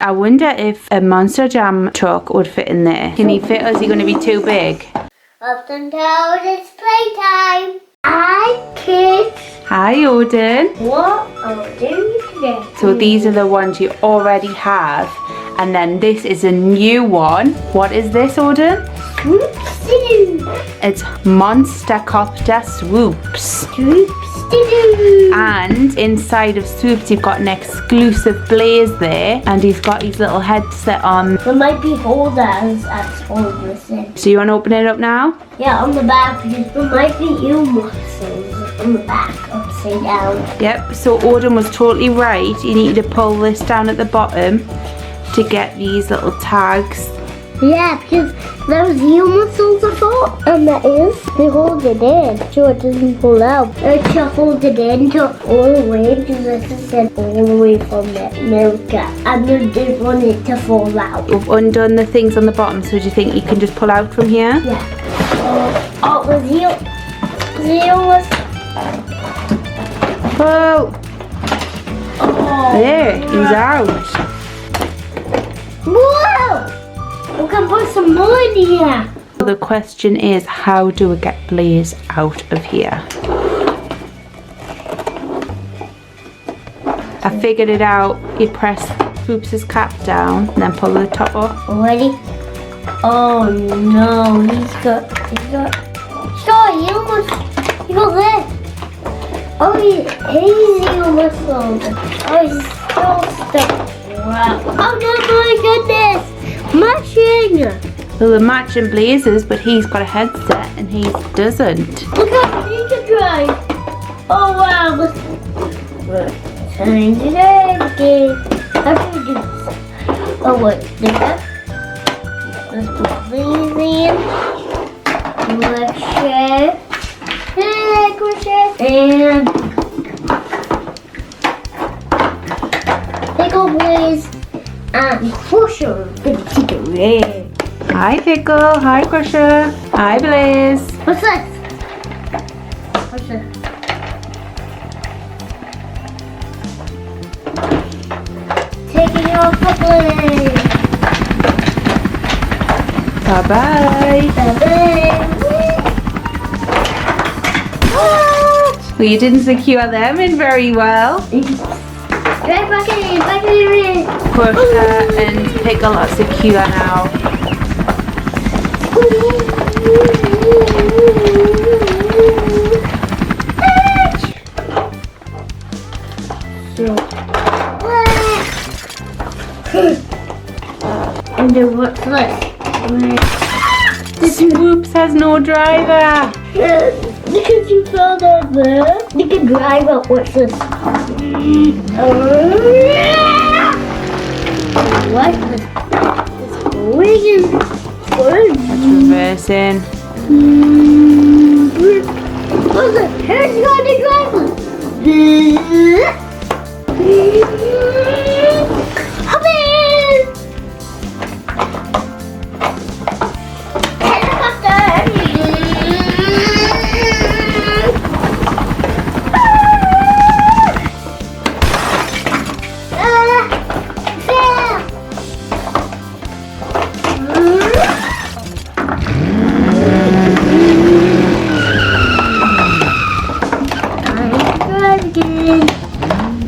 I wonder if a Monster Jam truck would fit in there. Can he fit or is he going to be too big? Up and down, it's playtime. Hi, kids. Hi, Odin. What are we doing today? So these are the ones you already have. And then this is a new one. What is this, Odin? Swoops-doo. It's Monster Copter Swoops. Swoops-doo. And inside of Swoops, you've got an exclusive Blaze there. And he's got his little headset on. There might be holders at all of this in. So you want to open it up now? Yeah, on the back, because there might be ear muscles on the back, upside down. Yep, so Odin was totally right. You need to pull this down at the bottom to get these little tags. Yeah, because those ear muscles are full, and that is, they hold it in, so it doesn't pull out. To hold it in to all the way, because this is in all the way from America, and they didn't want it to fall out. We've undone the things on the bottom, so do you think you can just pull out from here? Yeah. Oh, the ear was... Pull! Oh, There, he's out. Whoa! We can put some more in here. The question is, how do we get Blaze out of here? I figured it out. You press Swoops' cap down and then pull the top off. Ready? Oh no, he's got he got this. Oh, he's almost on. Oh, he's still stuck. Wow. Oh no, my goodness. Matching. So they're matching Blazes, but he's got a headset and he doesn't. Look how he can drive. Oh wow. Let's change it again. How can we do this? Oh wait, there. Let's put these in. Let's share. And Pickle Blaze and Crusher. Gonna take it red. Hi Pickle, hi Crusher, hi Blaze. What's this? What's this? Taking off the Blaze. Bye bye. Bye-bye. Well, you didn't secure them in very well. Right back in. Crusher and Pickle are secure now. And then what's this? Swoops has no driver. Because you fell down there. You can drive out. What's this? What is this? That's reversing. What's it? Here's got the driver. Hop in! Helicopter!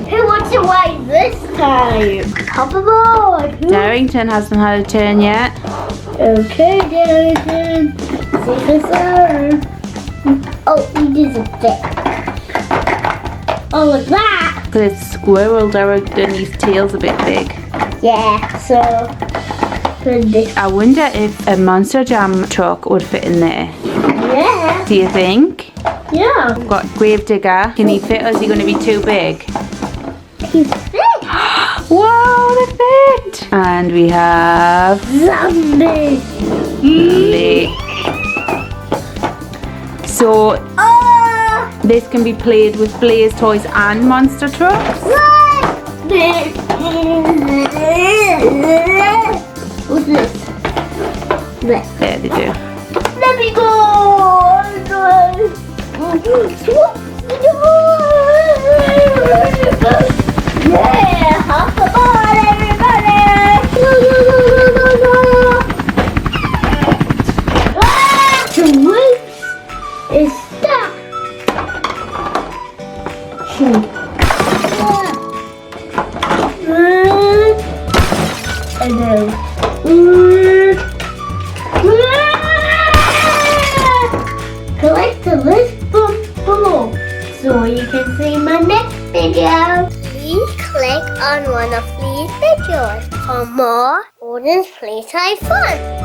Who wants to ride this time? Hop aboard! Darrington hasn't had a turn yet. Okay, Darrington. Take us out. Oh, he doesn't fit. Oh, look at that! Because it's squirrel Darrington, his tail's a bit big. Yeah, so... I wonder if a Monster Jam truck would fit in there. Yeah. Do you think? Yeah. We've got Gravedigger. Can he fit or is he going to be too big? He's fit. Whoa, they fit! And we have... Zombie. Lovely. So, this can be played with Blaze toys and monster trucks. What's this? There they do. Let me go! Yeah, hop aboard everybody! I know. Collect the list below so you can see my next video. Please click on one of these videos for more Odin's Playtime fun.